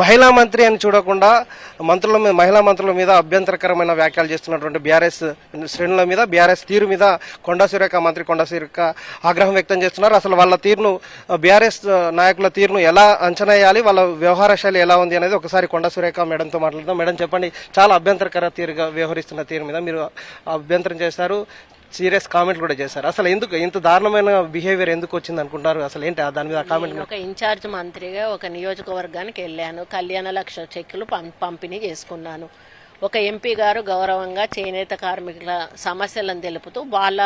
మహిళా మంత్రి అని చూడకుండా మహిళా మంత్రుల మీద అభ్యంతరకరమైన వ్యాఖ్యలు చేస్తున్నటువంటి బీఆర్ఎస్ శ్రేణుల మీద బీఆర్ఎస్ తీరు మీద కొండా సురేఖ ఆగ్రహం వ్యక్తం చేస్తున్నారు. అసలు వాళ్ళ తీరును బీఆర్ఎస్ నాయకుల తీరును ఎలా అంచనా వేయాలి, వాళ్ళ వ్యవహార శైలి ఎలా ఉంది అనేది ఒకసారి కొండా సురేఖ మేడంతో మాట్లాడదాం. మేడం చెప్పండి, చాలా అభ్యంతరకర తీరుగా వ్యవహరిస్తున్న తీరు మీద మీరు అభ్యంతరం చేశారు, సీరియస్ కామెంట్ కూడా చేశారు. అసలు ఎందుకు ఇంత దారుణమైన బిహేవియర్ ఎందుకు వచ్చింది అనుకుంటారు? అసలు ఏంటి దాని మీద కామెంట్? ఒక ఇన్ఛార్జ్ మంత్రిగా ఒక నియోజకవర్గానికి వెళ్ళాను, కళ్యాణ లక్ష చెక్కులు పంపిణీ చేసుకున్నాను. ఒక ఎంపీ గారు గౌరవంగా చేనేత కార్మికుల సమస్యలను తెలుపుతూ వాళ్ళ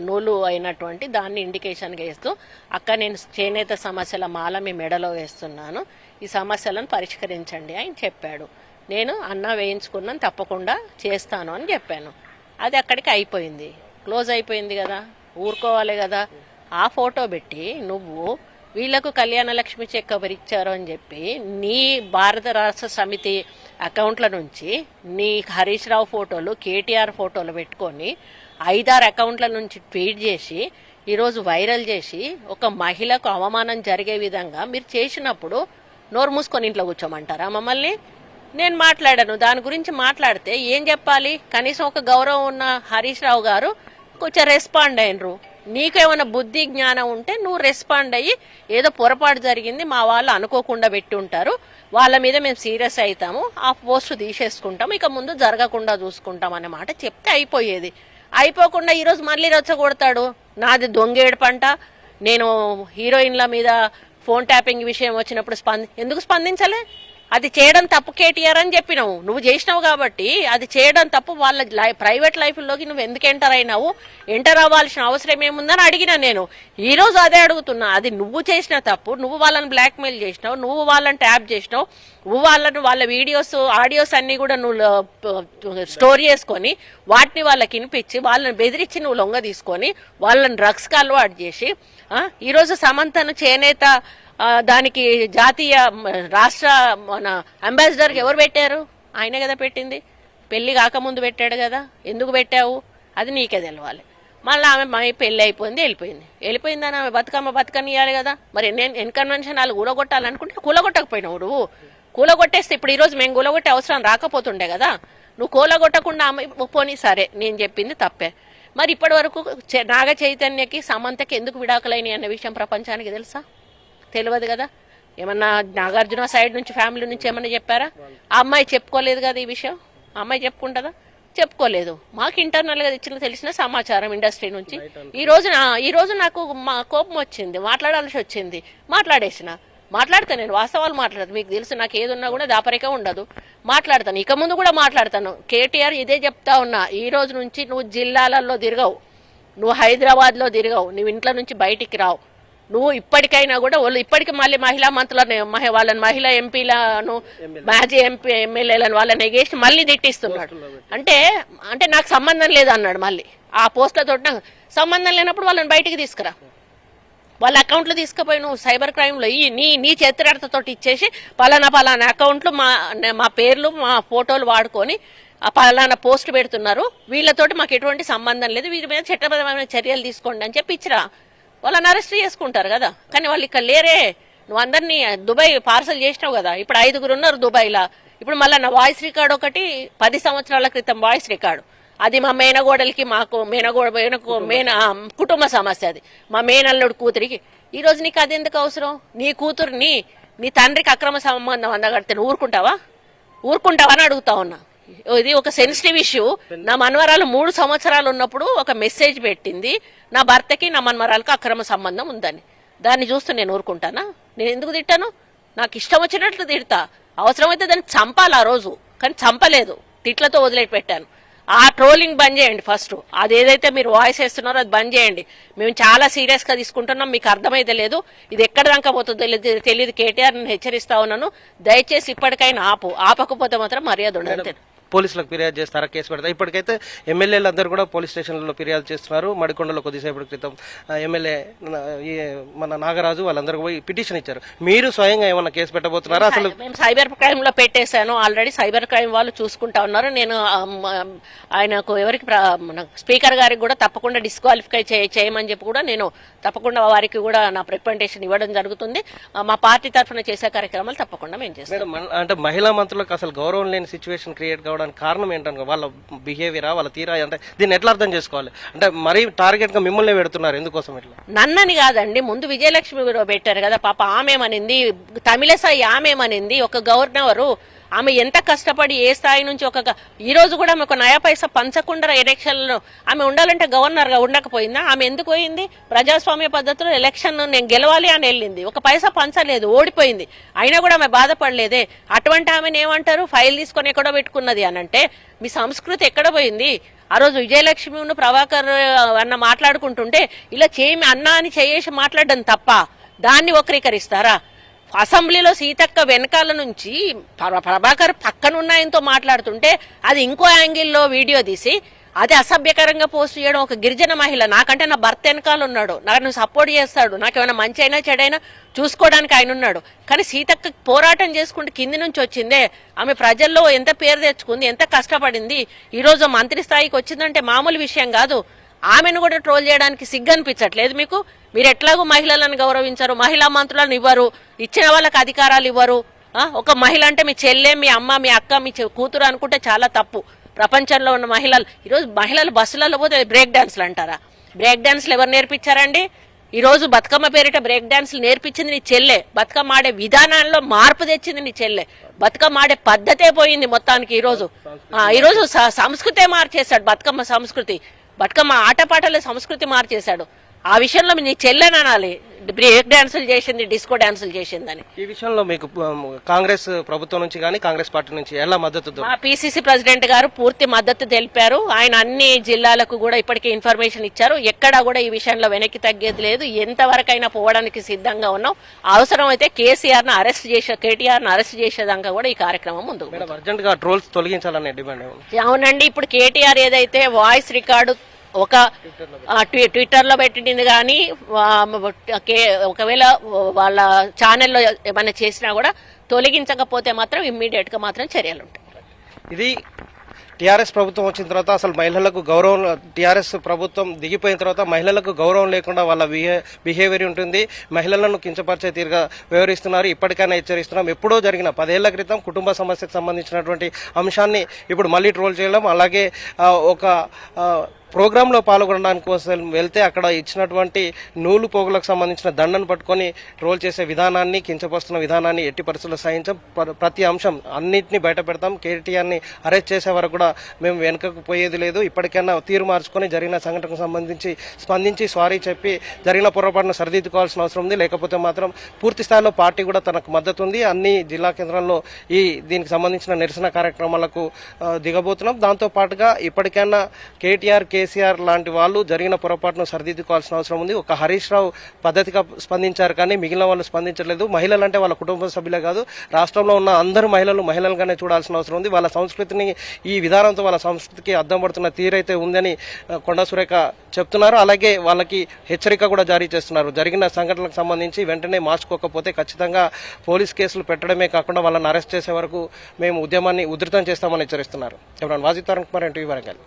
నూలు అయినటువంటి దాన్ని ఇండికేషన్గా వేస్తూ అక్క నేను చేనేత సమస్యల మాల మీ మెడలో వేస్తున్నాను, ఈ సమస్యలను పరిష్కరించండి అని చెప్పాడు. నేను అన్న వేయించుకున్నాను, తప్పకుండా చేస్తాను అని చెప్పాను. అది అక్కడికి అయిపోయింది, క్లోజ్ అయిపోయింది కదా, ఊరుకోవాలి కదా. ఆ ఫోటో పెట్టి నువ్వు వీళ్లకు కళ్యాణ లక్ష్మి చెక్ ఎవరిచ్చారు అని చెప్పి నీ భారత రాష్ట్ర సమితి అకౌంట్ల నుంచి నీ హరీష్ రావు ఫోటోలు, కేటీఆర్ ఫోటోలు పెట్టుకొని 5-6 అకౌంట్ల నుంచి ట్వీట్ చేసి ఈరోజు వైరల్ చేసి ఒక మహిళకు అవమానం జరిగే విధంగా మీరు చేసినప్పుడు నోరు మూసుకొని ఇంట్లో కూర్చోమంటారా మమ్మల్ని? నేను మాట్లాడాను, దాని గురించి మాట్లాడితే ఏం చెప్పాలి? కనీసం ఒక గౌరవం ఉన్న హరీష్ రావు గారు కొంచెం రెస్పాండ్ అయినరు. నీకేమైనా బుద్ధి జ్ఞానం ఉంటే నువ్వు రెస్పాండ్ అయ్యి ఏదో పొరపాటు జరిగింది మా వాళ్ళు అనుకోకుండా పెట్టి ఉంటారు, వాళ్ళ మీద మేము సీరియస్ అవుతాము, ఆ పోస్ట్ తీసేసుకుంటాం, ఇక ముందు జరగకుండా చూసుకుంటాం అనే మాట చెప్తే అయిపోయేది. అయిపోకుండా ఈరోజు మళ్ళీ రెచ్చగొడతాడు. నాది దొంగేడు పంట, నేను హీరోయిన్ల మీద ఫోన్ ట్యాపింగ్ విషయం వచ్చినప్పుడు ఎందుకు స్పందించలే? అది చేయడం తప్పు కేటీఆర్ అని చెప్పినావు, నువ్వు చేసినావు కాబట్టి అది చేయడం తప్పు. వాళ్ళ ప్రైవేట్ లైఫ్లోకి నువ్వు ఎందుకు ఎంటర్ అయినావు, ఎంటర్ అవ్వాల్సిన అవసరం ఏముందని అడిగినా నేను. ఈ రోజు అదే అడుగుతున్నా, అది నువ్వు చేసిన తప్పు, నువ్వు వాళ్ళని బ్లాక్మెయిల్ చేసినావు, నువ్వు వాళ్ళని ట్యాప్ చేసినావు, నువ్వు వాళ్ళ వీడియోస్ ఆడియోస్ అన్ని కూడా నువ్వు స్టోర్ చేసుకొని వాటిని వాళ్ళకి వినిపించి వాళ్ళని బెదిరించి నువ్వు లొంగ తీసుకొని వాళ్ళని డ్రగ్స్కి అలవాటు చేసి ఈరోజు సమంతను చేనేత దానికి జాతీయ రాష్ట్ర మన అంబాసిడర్కి ఎవరు పెట్టారు? ఆయనే కదా పెట్టింది, పెళ్లి కాకముందు పెట్టాడు కదా. ఎందుకు పెట్టావు అది నీకే తెలవాలి. మళ్ళీ ఆమె పెళ్లి అయిపోయింది, వెళ్ళిపోయిందని ఆమె బతుకనియాలి కదా. మరి ఎన్కన్వెన్షన్ వాళ్ళు కూలగొట్టాలనుకుంటే కూలగొట్టకపోయినావు. నువ్వు కూలగొట్టేస్తే ఇప్పుడు ఈరోజు మేము కూలగొట్టే అవసరం రాకపోతుండే కదా. నువ్వు కూలగొట్టకుండా ఆమె పోనీ సరే నేను చెప్పింది తప్పే. మరి ఇప్పటి వరకు నాగ చైతన్యకి సమంతకి ఎందుకు విడాకులైనవి అనే విషయం ప్రపంచానికి తెలుసా? తెలియదు కదా. ఏమన్నా నాగార్జున సైడ్ నుంచి ఫ్యామిలీ నుంచి ఏమన్నా చెప్పారా? ఆ అమ్మాయి చెప్పుకోలేదు కదా ఈ విషయం. ఆ అమ్మాయి చెప్పుకుంటుందా? చెప్పుకోలేదు. మాకు ఇంటర్నల్ గా ఇచ్చిన తెలిసిన సమాచారం ఇండస్ట్రీ నుంచి. ఈ రోజు నాకు మా కోపం వచ్చింది, మాట్లాడాల్సి వచ్చింది, మాట్లాడితే నేను వాస్తవాలు మాట్లాడతాను. మీకు తెలుసు నాకు ఏదున్నా కూడా దాపరిక ఉండదు, మాట్లాడతాను. ఇక ముందు కూడా మాట్లాడతాను. కేటీఆర్ ఇదే చెప్తా ఉన్నా, ఈ రోజు నుంచి నువ్వు జిల్లాలలో తిరగవు, నువ్వు హైదరాబాద్ లో తిరగవు, నువ్వు ఇంట్లో నుంచి బయటికి రావు. నువ్వు ఇప్పటికైనా కూడా ఇప్పటికి మళ్ళీ మహిళా మంత్రులను వాళ్ళని మహిళా ఎంపీలను మాజీ ఎంపీ ఎమ్మెల్యేలను వాళ్ళని ఎగేసి మళ్ళీ తిట్టిస్తున్నాడు. అంటే నాకు సంబంధం లేదు అన్నాడు. మళ్ళీ ఆ పోస్టులతో నాకు సంబంధం లేనప్పుడు వాళ్ళని బయటికి తీసుకురా, వాళ్ళ అకౌంట్లు తీసుకుపోయి నువ్వు సైబర్ క్రైమ్లో నీ చేతిరాతతో ఇచ్చేసి పలానా అకౌంట్లు మా పేర్లు మా ఫోటోలు వాడుకొని పలానా పోస్ట్ పెడుతున్నారు, వీళ్ళతోటి మాకు ఎటువంటి సంబంధం లేదు, వీరి మీద చట్టపరమైన చర్యలు తీసుకోండి అని చెప్పి ఇచ్చిరా. వాళ్ళని అరెస్ట్ చేసుకుంటారు కదా. కానీ వాళ్ళు ఇక్కడ లేరే. నువ్వు అందరినీ దుబాయ్ పార్సల్ చేసినావు కదా. ఇప్పుడు 5 ఉన్నారు దుబాయ్లా. ఇప్పుడు మళ్ళీ నా వాయిస్ రికార్డు ఒకటి 10 సంవత్సరాల క్రితం వాయిస్ రికార్డు, అది మా మేనగోడలకి మాకు కుటుంబ సమస్య, అది మా మేనల్లుడు కూతురికి. ఈ రోజు నీకు అది ఎందుకు అవసరం? నీ కూతురిని నీ తండ్రికి అక్రమ సంబంధం అందగడితే నువ్వు ఊరుకుంటావా అని అడుగుతా ఉన్నా. ఇది ఒక సెన్సిటివ్ ఇష్యూ. నా మనవరాలు 3 సంవత్సరాలు ఉన్నప్పుడు ఒక మెసేజ్ పెట్టింది, నా భర్తకి నా మనవరాలకు అక్రమ సంబంధం ఉందని. దాన్ని చూస్తూ నేను ఊరుకుంటానా? నేను ఎందుకు తిట్టాను? నాకు ఇష్టం వచ్చినట్లు తిడతా. అవసరమైతే దాన్ని చంపాలి ఆ రోజు, కానీ చంపలేదు, తిట్లతో వదిలేసి పెట్టాను. ఆ ట్రోలింగ్ బంద్ చేయండి ఫస్ట్. అదేదైతే మీరు వాయిస్ వేస్తున్నారో అది బంద్ చేయండి. మేము చాలా సీరియస్ గా తీసుకుంటున్నాం, మీకు అర్థమైతే లేదు. ఇది ఎక్కడ దాకా పోతుందో తెలియదు. కేటీఆర్ నేను హెచ్చరిస్తా ఉన్నాను, దయచేసి ఇప్పటికైనా ఆపకపోతే మాత్రం మర్యాద ఉండదు. పోలీసులకు ఫిర్యాదు చేస్తారా, కేసు పెడతారా? ఇప్పటికైతే ఎమ్మెల్యేలు అందరూ కూడా పోలీస్ స్టేషన్లలో ఫిర్యాదు చేస్తున్నారు. మడికొండలో కొద్దిసేపటి క్రితం ఎమ్మెల్యే మన నాగరాజు వాళ్ళందరూ పోయి పిటిషన్ ఇచ్చారు. మీరు స్వయంగా ఏమన్నా కేసు పెట్టబోతున్నారా? అసలు మేము సైబర్ క్రైమ్ లో పెట్టేశాను ఆల్రెడీ. సైబర్ క్రైమ్ వాళ్ళు చూసుకుంటా ఉన్నారు. నేను ఆయనకు ఎవరికి మన స్పీకర్ గారికి కూడా తప్పకుండా డిస్క్వాలిఫై చేయమని చెప్పి కూడా నేను తప్పకుండా వారికి కూడా నా రిప్రజెంటేషన్ ఇవ్వడం జరుగుతుంది. మా పార్టీ తరఫున చేసే కార్యక్రమాలు తప్పకుండా మేము చేస్తాం. అంటే మహిళా మంత్రులకు అసలు గౌరవం లేని సిచ్యువేషన్ క్రియేట్ కావడానికి కారణం ఏంటనుకో? వాళ్ళ బిహేవియరా, వాళ్ళ తీరా? అంటే దీన్ని ఎట్లా అర్థం చేసుకోవాలి? అంటే మరీ టార్గెట్ గా మిమ్మల్ని పెడుతున్నారు, ఎందుకోసం ఇట్లా? నన్నని కాదండి, ముందు విజయలక్ష్మి పెట్టారు కదా పాప, ఆమెమనింది, తమిళసాయి ఆమెమనింది. ఒక గవర్నరు ఆమె ఎంత కష్టపడి ఏ స్థాయి నుంచి ఈ రోజు కూడా ఆమె ఒక నయా పైసా పంచకుండా ఎలక్షన్లో ఆమె ఉండాలంటే గవర్నర్ గా ఉండకపోయిందా? ఆమె ఎందుకు పోయింది? ప్రజాస్వామ్య పద్ధతిలో ఎలక్షన్ నేను గెలవాలి అని వెళ్ళింది, ఒక పైసా పంచలేదు, ఓడిపోయింది. అయినా కూడా ఆమె బాధపడలేదే. అటువంటి ఆమెను ఏమంటారు? ఫైల్ తీసుకొని ఎక్కడో పెట్టుకున్నది అని అంటే మీ సంస్కృతి ఎక్కడ పోయింది? ఆ రోజు విజయలక్ష్మి ప్రభాకర్ అన్న మాట్లాడుకుంటుంటే ఇలా అన్నా అని చేసి మాట్లాడడం తప్ప దాన్ని వక్రీకరిస్తారా? అసెంబ్లీలో సీతక్క వెనకాల నుంచి ప్రభాకర్ పక్కనున్న ఆయనతో మాట్లాడుతుంటే అది ఇంకో యాంగిల్లో వీడియో తీసి అది అసభ్యకరంగా పోస్ట్ చేయడం. ఒక గిరిజన మహిళ, నాకంటే నా భర్త వెనకాల ఉన్నాడు, నాకు సపోర్ట్ చేస్తాడు, నాకేమైనా మంచి అయినా చెడైనా చూసుకోవడానికి ఆయన ఉన్నాడు. కానీ సీతక్క పోరాటం చేసుకుంటే కింది నుంచి వచ్చిందే. ఆమె ప్రజల్లో ఎంత పేరు తెచ్చుకుంది, ఎంత కష్టపడింది. ఈ రోజు మంత్రి స్థాయికి వచ్చిందంటే మామూలు విషయం కాదు. ఆమెను కూడా ట్రోల్ చేయడానికి సిగ్గు అనిపించట్లేదు మీకు? మీరు ఎట్లాగో మహిళలను గౌరవించరు, మహిళా మంత్రులను ఇవ్వరు, ఇచ్చిన వాళ్ళకి అధికారాలు ఇవ్వరు. ఒక మహిళ అంటే మీ చెల్లె, మీ అమ్మ, మీ అక్క, మీ కూతురు అనుకుంటే చాలా తప్పు. ప్రపంచంలో ఉన్న మహిళలు ఈరోజు మహిళలు బస్సులలో పోతే బ్రేక్ డాన్స్లు అంటారా? బ్రేక్ డాన్స్లు ఎవరు నేర్పించారండి? ఈ రోజు బతుకమ్మ పేరిట బ్రేక్ డాన్స్లు నేర్పించింది నీ చెల్లె. బతుకమ్మ ఆడే విధానంలో మార్పు తెచ్చింది నీ చెల్లె. బతుకమ్మ ఆడే పద్ధతే పోయింది మొత్తానికి. ఈరోజు సంస్కృతే మార్చేశాడు. బతుకమ్మ సంస్కృతి, బతుకమ్మ ఆటపాటల సంస్కృతి మార్చేశాడు. ఆ విషయంలో నీ చెల్లెని అనాలి, బ్రేక్ డాన్సులు చేసింది, డిస్కో డాన్సులు చేసిందని. ఈ విషయంలో మీకు కాంగ్రెస్ ప్రభుత్వం నుంచి కానీ కాంగ్రెస్ పార్టీ నుంచి ఎలా మద్దతు? మా పిసిసి ప్రెసిడెంట్ గారు పూర్తి మద్దతు తెలిపారు. ఆయన అన్ని జిల్లాలకు కూడా ఇప్పటికే ఇన్ఫర్మేషన్ ఇచ్చారు. ఎక్కడా కూడా ఈ విషయంలో వెనక్కి తగ్గేది లేదు. ఎంతవరకైనా పోవడానికి సిద్ధంగా ఉన్నాం. అవసరం అయితే కేటీఆర్ ను అరెస్ట్ చేసేదాకా కూడా ఈ కార్యక్రమం ముందు. అర్జెంట్ గా ట్రోల్స్ తొలగించాలనే డిమాండ్. అవునండి, ఇప్పుడు కేటీఆర్ ఏదైతే వాయిస్ రికార్డు ఒక ట్విట్టర్ లో పెట్టింది కానీ ఒకవేళ వాళ్ళ ఛానల్లో ఏమైనా చేసినా కూడా తొలగించకపోతే మాత్రం ఇమ్మీడియట్ గా మాత్రం చర్యలు ఉంటాయి. ఇది టీఆర్ఎస్ ప్రభుత్వం వచ్చిన తర్వాత అసలు మహిళలకు గౌరవం, టీఆర్ఎస్ ప్రభుత్వం దిగిపోయిన తర్వాత మహిళలకు గౌరవం లేకుండా వాళ్ళ బిహేవియర్ ఉంటుంది. మహిళలను కించపరిచే తీరుగా వ్యవహరిస్తున్నారు. ఇప్పటికైనా హెచ్చరిస్తున్నాం. ఎప్పుడో జరిగిన 10 ఏళ్ల క్రితం కుటుంబ సమస్యకు సంబంధించినటువంటి అంశాన్ని ఇప్పుడు మళ్ళీ ట్రోల్ చేయడం, అలాగే ఒక ప్రోగ్రాంలో పాల్గొనడానికి కోసం వెళ్తే అక్కడ ఇచ్చినటువంటి నూలు పోగులకు సంబంధించిన దండను పట్టుకొని ట్రోల్ చేసే విధానాన్ని, కించపరుస్తున్న విధానాన్ని ఎట్టి పరిస్థితుల్లో సహించాం. ప్రతి అంశం అన్నింటినీ బయట పెడతాం. కేటీఆర్ని అరెస్ట్ చేసే వరకు కూడా మేము వెనుకకు పోయేది లేదు. ఇప్పటికైనా తీరు మార్చుకొని జరిగిన సంఘటనకు సంబంధించి స్పందించి సారీ చెప్పి జరిగిన పొరపాటును సరిదిద్దుకోవాల్సిన అవసరం ఉంది. లేకపోతే మాత్రం పూర్తి స్థాయిలో పార్టీ కూడా తనకు మద్దతు ఉంది. అన్ని జిల్లా కేంద్రాల్లో దీనికి సంబంధించిన నిరసన కార్యక్రమాలకు దిగబోతున్నాం. దాంతో పాటుగా ఇప్పటికైనా కేసీఆర్ లాంటి వాళ్ళు జరిగిన పొరపాటును సరిదిద్దుకోవాల్సిన అవసరం ఉంది. ఒక హరీష్ రావు పద్ధతిగా స్పందించారు కానీ మిగిలిన వాళ్ళు స్పందించలేదు. మహిళలు అంటే వాళ్ళ కుటుంబ సభ్యులే కాదు, రాష్ట్రంలో ఉన్న అందరు మహిళలుగానే చూడాల్సిన అవసరం ఉంది. వాళ్ళ సంస్కృతిని, ఈ విధానంతో వాళ్ళ సంస్కృతికి అద్దం పడుతున్న తీరైతే ఉందని కొండా సురేఖ చెప్తున్నారు. అలాగే వాళ్ళకి హెచ్చరిక కూడా జారీ చేస్తున్నారు. జరిగిన సంఘటనలకు సంబంధించి వెంటనే మార్చుకోకపోతే ఖచ్చితంగా పోలీస్ కేసులు పెట్టడమే కాకుండా వాళ్ళని అరెస్ట్ చేసే వరకు మేము ఉద్యమాన్ని ఉధృతం చేస్తామని హెచ్చరిస్తున్నారు. వాజిత్ తరుణ్ కుమార్, NTV వరంగల్.